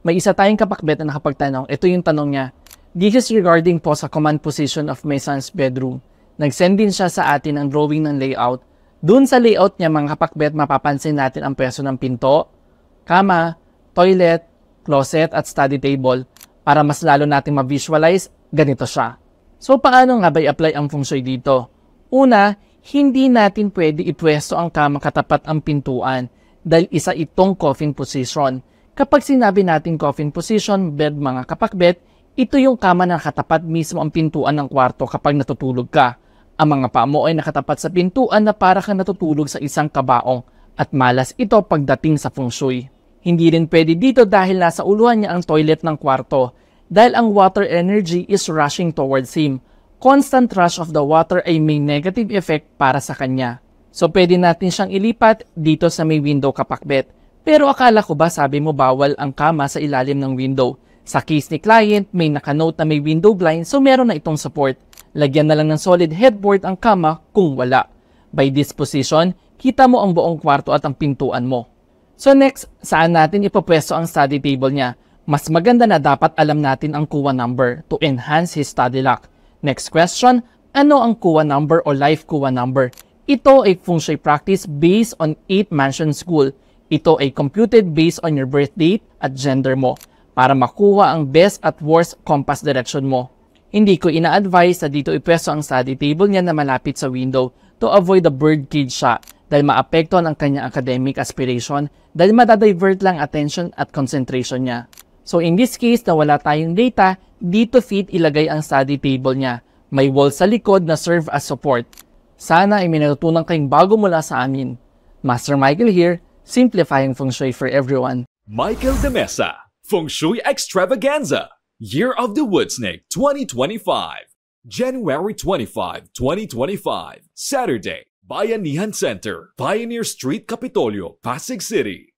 May isa tayong kapakbet na nakapagtanong. Ito yung tanong niya. This is regarding po sa command position of my son's bedroom. Nag-send din siya sa atin ng drawing ng layout. Doon sa layout niya mga kapakbet, mapapansin natin ang pwesto ng pinto, kama, toilet, closet at study table. Para mas lalo natin ma-visualize, ganito siya. So paano nga ba i-apply ang feng shui dito? Una, hindi natin pwede ipwesto ang kama katapat ang pintuan dahil isa itong coffin position. Kapag sinabi natin coffin position, bed mga kapakbet, ito yung kama na nakatapat mismo ang pintuan ng kwarto kapag natutulog ka. Ang mga paa mo ay nakatapat sa pintuan na para kang natutulog sa isang kabaong at malas ito pagdating sa feng shui. Hindi rin pwede dito dahil nasa uluhan niya ang toilet ng kwarto dahil ang water energy is rushing towards him. Constant rush of the water ay may negative effect para sa kanya. So pwede natin siyang ilipat dito sa may window kapakbet. Pero akala ko ba sabi mo bawal ang kama sa ilalim ng window? Sa case ni client, may nakanote na may window blind so meron na itong support. Lagyan na lang ng solid headboard ang kama kung wala. By this position, kita mo ang buong kwarto at ang pintuan mo. So next, saan natin ipopwesto ang study table niya? Mas maganda na dapat alam natin ang kuha number to enhance his study luck. Next question, ano ang kuha number o life kuha number? Ito ay feng shui practice based on 8 mansion school. Ito ay computed based on your birth date at gender mo para makuha ang best at worst compass direction mo. Hindi ko ina-advise na dito ipwesto ang study table niya na malapit sa window to avoid the bird cage shot dahil maapektuhan ang kanyang academic aspiration dahil madadivert lang attention at concentration niya. So in this case na wala tayong data, dito fit ilagay ang study table niya. May wall sa likod na serve as support. Sana ay may natutunan kayong bago mula sa amin. Master Michael here, simplifying feng shui for everyone. Michael De Mesa, Feng Shui Extravaganza, Year of the Wood Snake 2025, January 25, 2025, Saturday, Bayanihan Center, Pioneer Street, Capitolio, Pasig City.